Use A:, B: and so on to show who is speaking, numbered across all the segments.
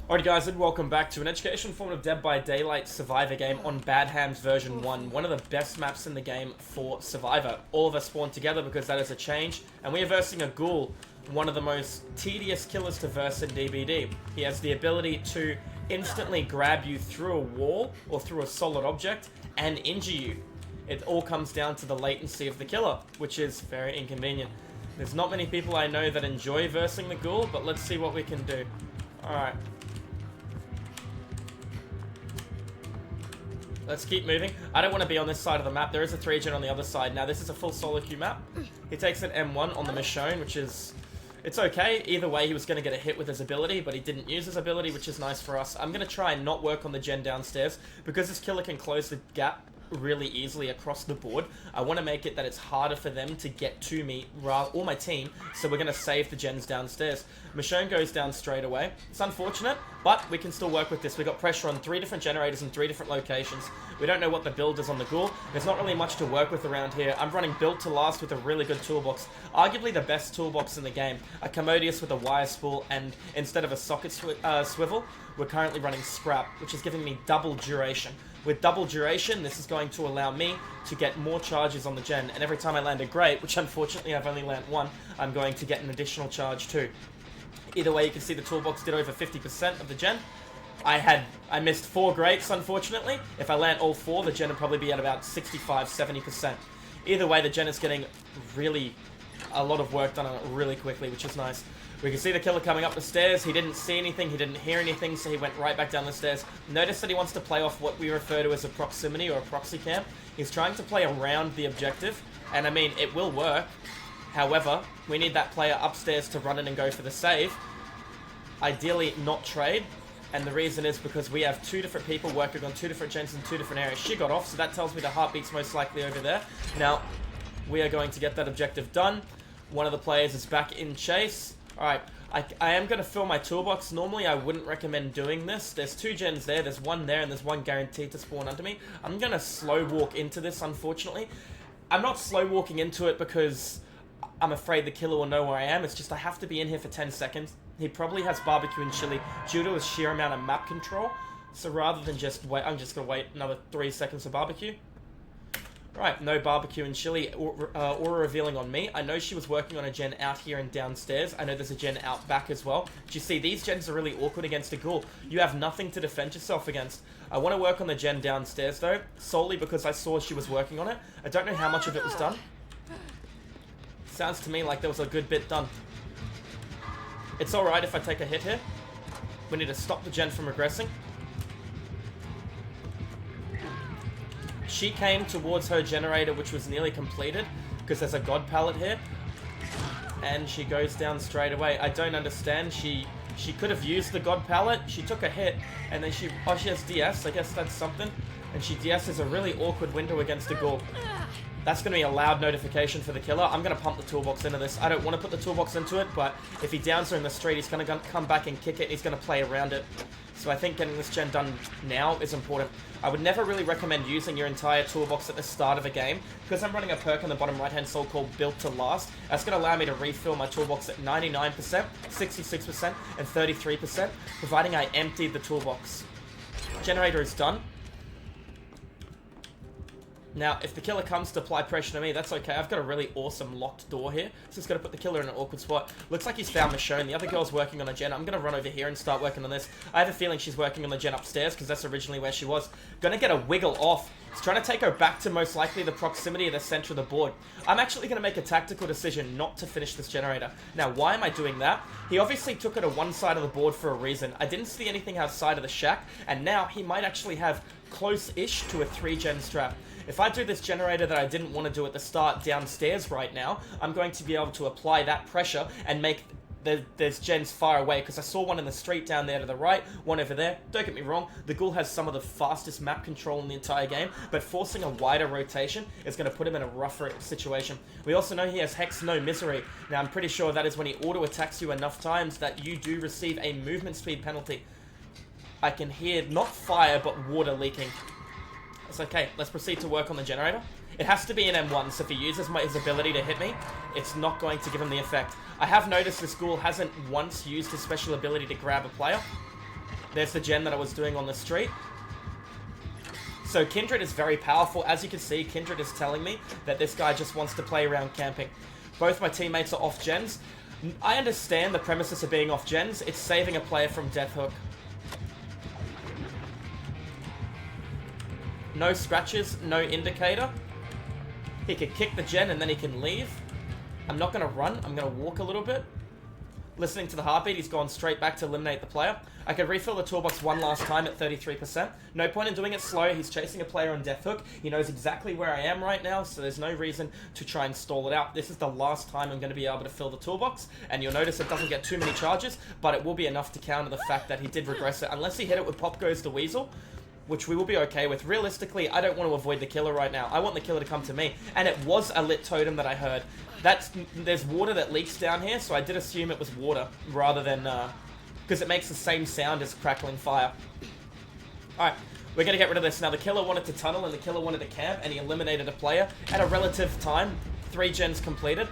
A: Alright guys, and welcome back to an education form of Dead by Daylight Survivor game on Badham's version 1. One of the best maps in the game for Survivor. All of us spawned together because that is a change, and we are versing a Ghoul, one of the most tedious killers to verse in DBD. He has the ability to instantly grab you through a wall or through a solid object and injure you. It all comes down to the latency of the killer, which is very inconvenient. There's not many people I know that enjoy versing the Ghoul, but let's see what we can do. Alright. Let's keep moving. I don't want to be on this side of the map. There is a 3-gen on the other side. Now, this is a full solo queue map. He takes an M1 on the Michonne, which is... It's okay. Either way, he was going to get a hit with his ability, but he didn't use his ability, which is nice for us. I'm going to try and not work on the gen downstairs, because this killer can close the gap really easily across the board. I want to make it that it's harder for them to get to me, or my team, so we're going to save the gens downstairs. Michonne goes down straight away. It's unfortunate, but we can still work with this. We got pressure on 3 different generators in 3 different locations. We don't know what the build is on the Ghoul. There's not really much to work with around here. I'm running build to last with a really good toolbox. Arguably the best toolbox in the game. A Commodious with a wire spool, and instead of a socket swivel, we're currently running scrap, which is giving me double duration. With double duration, this is going to allow me to get more charges on the gen, and every time I land a great, which unfortunately I've only landed one, I'm going to get an additional charge too. Either way, you can see the toolbox did over 50% of the gen. I missed 4 greats, unfortunately. If I land all 4, the gen would probably be at about 65-70%. Either way, the gen is getting really a lot of work done on it really quickly, which is nice. We can see the killer coming up the stairs. He didn't see anything, he didn't hear anything, so he went right back down the stairs. Notice that he wants to play off what we refer to as a proximity or a proxy camp. He's trying to play around the objective, and I mean, it will work. However, we need that player upstairs to run in and go for the save. Ideally, not trade. And the reason is because we have 2 different people working on 2 different gens in 2 different areas. She got off, so that tells me the heartbeat's most likely over there. Now, we are going to get that objective done. One of the players is back in chase. Alright, I am going to fill my toolbox. Normally, I wouldn't recommend doing this. There's 2 gens there, there's 1 there, and there's 1 guaranteed to spawn under me. I'm going to slow walk into this, unfortunately. I'm not slow walking into it because I'm afraid the killer will know where I am. It's just I have to be in here for 10 seconds. He probably has barbecue and chili due to his sheer amount of map control. So rather than just wait, I'm just going to wait another 3 seconds for barbecue. Right, no barbecue and chili aura revealing on me. I know she was working on a gen out here and downstairs. I know there's a gen out back as well. Do you see, these gens are really awkward against a Ghoul. You have nothing to defend yourself against. I want to work on the gen downstairs though, solely because I saw she was working on it. I don't know how much of it was done. Sounds to me like there was a good bit done. It's alright if I take a hit here. We need to stop the gen from regressing. She came towards her generator, which was nearly completed, because there's a god pallet here. And she goes down straight away. I don't understand. She could have used the god pallet. She took a hit, and then she has DS. I guess that's something. And she DS's a really awkward window against a Ghoul. That's going to be a loud notification for the killer. I'm going to pump the toolbox into this. I don't want to put the toolbox into it, but if he downs her in the street, he's going to come back and kick it. He's going to play around it. So I think getting this gen done now is important. I would never really recommend using your entire toolbox at the start of a game, because I'm running a perk on the bottom right-hand side called Built to Last. That's going to allow me to refill my toolbox at 99%, 66%, and 33%, providing I emptied the toolbox. Generator is done. Now, if the killer comes to apply pressure to me, that's okay. I've got a really awesome locked door here. So it's going to put the killer in an awkward spot. Looks like he's found Michonne. The other girl's working on a gen. I'm going to run over here and start working on this. I have a feeling she's working on the gen upstairs because that's originally where she was. Going to get a wiggle off. He's trying to take her back to most likely the proximity of the center of the board. I'm actually going to make a tactical decision not to finish this generator. Now, why am I doing that? He obviously took her to one side of the board for a reason. I didn't see anything outside of the shack, and now he might actually have close-ish to a 3-gen strap. If I do this generator that I didn't want to do at the start downstairs right now, I'm going to be able to apply that pressure and make there's gens far away, because I saw one in the street down there to the right, one over there. Don't get me wrong, the Ghoul has some of the fastest map control in the entire game, but forcing a wider rotation is going to put him in a rougher situation. We also know he has Hex No Misery. Now, I'm pretty sure that is when he auto-attacks you enough times that you do receive a movement speed penalty. I can hear not fire, but water leaking. It's okay, let's proceed to work on the generator. It has to be an M1, so if he uses his ability to hit me, it's not going to give him the effect. I have noticed this Ghoul hasn't once used his special ability to grab a player. There's the gen that I was doing on the street. So Kindred is very powerful. As you can see, Kindred is telling me that this guy just wants to play around camping. Both my teammates are off gens. I understand the premises of being off gens. It's saving a player from death hook. No scratches, no indicator. He could kick the gen and then he can leave. I'm not going to run. I'm going to walk a little bit. Listening to the heartbeat, he's gone straight back to eliminate the player. I could refill the toolbox one last time at 33%. No point in doing it slow. He's chasing a player on death hook. He knows exactly where I am right now, so there's no reason to try and stall it out. This is the last time I'm going to be able to fill the toolbox, and you'll notice it doesn't get too many charges, but it will be enough to counter the fact that he did regress it. Unless he hit it with Pop Goes the Weasel, which we will be okay with. Realistically, I don't want to avoid the killer right now. I want the killer to come to me. And it was a lit totem that I heard. There's water that leaks down here, so I did assume it was water rather than, because it makes the same sound as crackling fire. Alright, we're going to get rid of this. Now, the killer wanted to tunnel and the killer wanted to camp, and he eliminated a player at a relative time. 3 gens completed.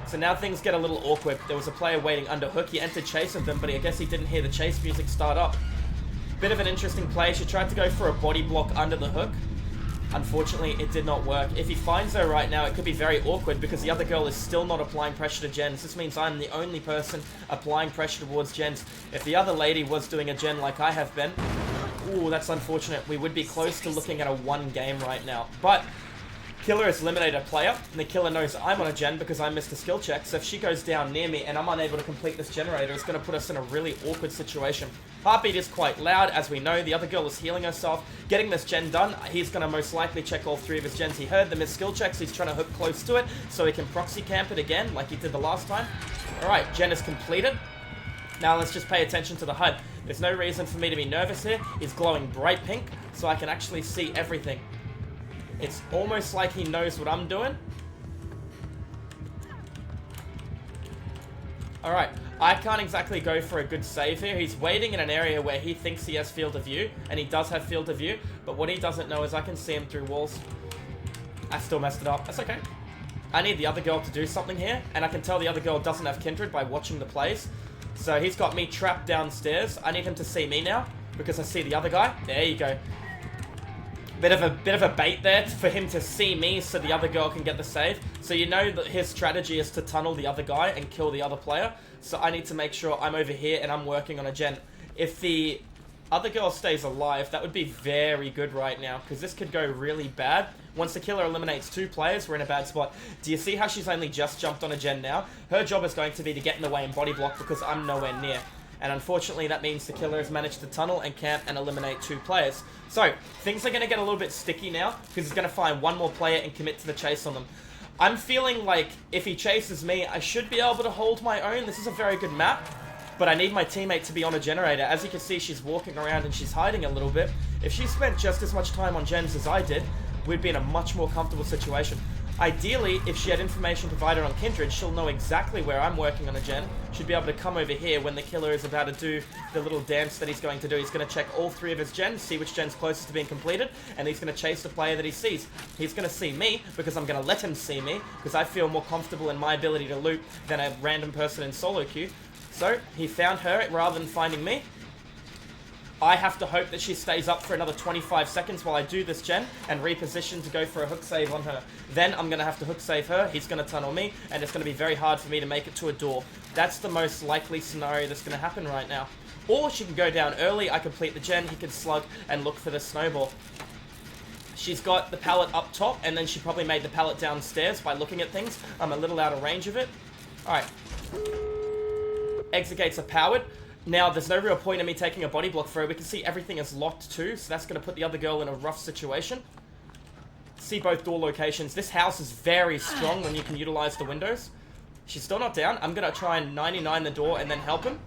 A: So now things get a little awkward. There was a player waiting under hook. He entered chase with them, but I guess he didn't hear the chase music start up. Bit of an interesting play. She tried to go for a body block under the hook. Unfortunately, it did not work. If he finds her right now, it could be very awkward because the other girl is still not applying pressure to gens. This means I'm the only person applying pressure towards gens. If the other lady was doing a gen like I have been, ooh, that's unfortunate. We would be close to looking at a 1 game right now. But killer has eliminated a player, and the killer knows I'm on a gen because I missed a skill check. So if she goes down near me and I'm unable to complete this generator, it's going to put us in a really awkward situation. Heartbeat is quite loud, as we know. The other girl is healing herself. Getting this gen done, he's going to most likely check all 3 of his gens. He heard the missed skill checks. He's trying to hook close to it so he can proxy camp it again like he did the last time. Alright, gen is completed. Now let's just pay attention to the HUD. There's no reason for me to be nervous here. He's glowing bright pink, so I can actually see everything. It's almost like he knows what I'm doing. Alright, I can't exactly go for a good save here. He's waiting in an area where he thinks he has field of view, and he does have field of view, but what he doesn't know is I can see him through walls. I still messed it up. That's okay. I need the other girl to do something here, and I can tell the other girl doesn't have Kindred by watching the plays. So he's got me trapped downstairs. I need him to see me now, because I see the other guy. There you go. Bit of a bait there for him to see me so the other girl can get the save. So you know that his strategy is to tunnel the other guy and kill the other player. So I need to make sure I'm over here and I'm working on a gen. If the other girl stays alive, that would be very good right now, because this could go really bad. Once the killer eliminates 2 players, we're in a bad spot. Do you see how she's only just jumped on a gen now? Her job is going to be to get in the way and body block because I'm nowhere near. And unfortunately, that means the killer has managed to tunnel and camp and eliminate 2 players. So, things are going to get a little bit sticky now, because he's going to find 1 more player and commit to the chase on them. I'm feeling like if he chases me, I should be able to hold my own. This is a very good map, but I need my teammate to be on a generator. As you can see, she's walking around and she's hiding a little bit. If she spent just as much time on gens as I did, we'd be in a much more comfortable situation. Ideally, if she had information provided on Kindred, she'll know exactly where I'm working on a gen. She'd be able to come over here when the killer is about to do the little dance that he's going to do. He's going to check all 3 of his gens, see which gen's closest to being completed, and he's going to chase the player that he sees. He's going to see me, because I'm going to let him see me, because I feel more comfortable in my ability to loot than a random person in solo queue. So, he found her rather than finding me. I have to hope that she stays up for another 25 seconds while I do this gen and reposition to go for a hook save on her. Then I'm going to have to hook save her, he's going to tunnel me, and it's going to be very hard for me to make it to a door. That's the most likely scenario that's going to happen right now. Or she can go down early, I complete the gen, he can slug and look for the snowball. She's got the pallet up top, and then she probably made the pallet downstairs by looking at things. I'm a little out of range of it. Alright. Exit gates are powered. Now, there's no real point in me taking a body block for her. We can see everything is locked too, so that's going to put the other girl in a rough situation. See both door locations. This house is very strong when you can utilize the windows. She's still not down. I'm going to try and 99 the door and then help him.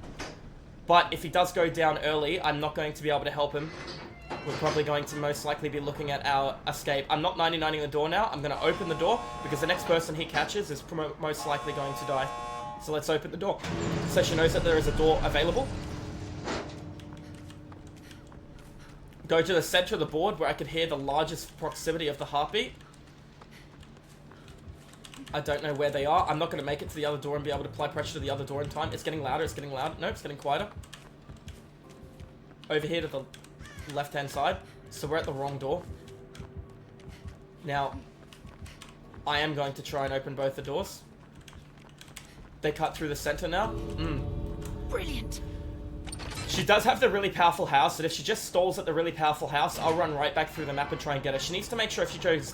A: But if he does go down early, I'm not going to be able to help him. We're probably going to most likely be looking at our escape. I'm not 99ing the door now. I'm going to open the door because the next person he catches is most likely going to die. So let's open the door. So she knows that there is a door available. Go to the center of the board where I could hear the largest proximity of the heartbeat. I don't know where they are. I'm not going to make it to the other door and be able to apply pressure to the other door in time. It's getting louder. It's getting louder. No, it's getting quieter. over here to the left-hand side. So we're at the wrong door. Now, I am going to try and open both the doors. They cut through the center now.
B: Brilliant.
A: She does have the really powerful house, and if she just stalls at the really powerful house, I'll run right back through the map and try and get her. She needs to make sure if she goes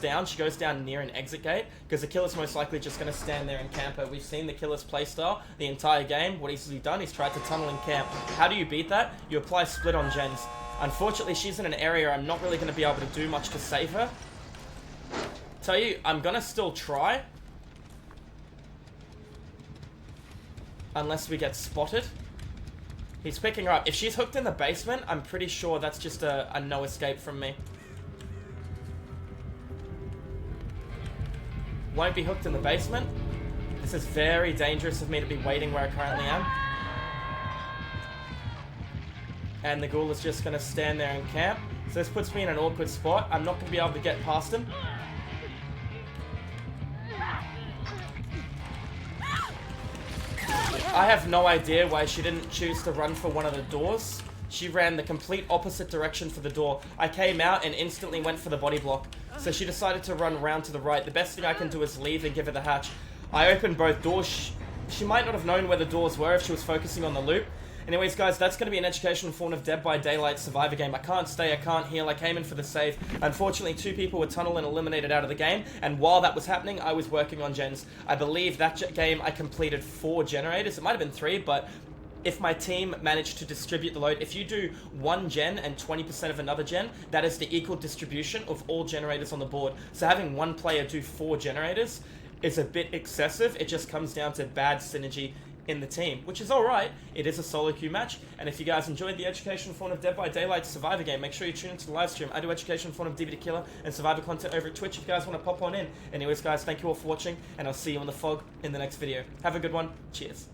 A: down near an exit gate, because the killer's most likely just going to stand there and camp her. We've seen the killer's playstyle the entire game. What he's done, he's tried to tunnel and camp. How do you beat that? You apply split on gens. Unfortunately, she's in an area I'm not really going to be able to do much to save her. Tell you, I'm going to still try. Unless we get spotted. He's picking her up. If she's hooked in the basement, I'm pretty sure that's just a no escape from me. Won't be hooked in the basement. This is very dangerous of me to be waiting where I currently am. And the ghoul is just going to stand there and camp. So this puts me in an awkward spot. I'm not going to be able to get past him. I have no idea why she didn't choose to run for one of the doors. She ran the complete opposite direction for the door. I came out and instantly went for the body block. So she decided to run round to the right. The best thing I can do is leave and give her the hatch. I opened both doors. She might not have known where the doors were if she was focusing on the loop. Anyways, guys, that's going to be an educational form of Dead by Daylight Survivor game. I can't stay, I can't heal, I came in for the save. Unfortunately, 2 people were tunnel and eliminated out of the game, and while that was happening, I was working on gens. I believe that game I completed 4 generators. It might have been 3, but if my team managed to distribute the load, if you do 1 gen and 20% of another gen, that is the equal distribution of all generators on the board. So having 1 player do 4 generators is a bit excessive. It just comes down to bad synergy in the team, which is alright. It is a solo queue match, and if you guys enjoyed the educational form of Dead by Daylight Survivor game, make sure you tune into the live stream. I do educational form of DBD Killer and Survivor content over at Twitch if you guys want to pop on in. Anyways, guys, thank you all for watching, and I'll see you on the fog in the next video. Have a good one. Cheers.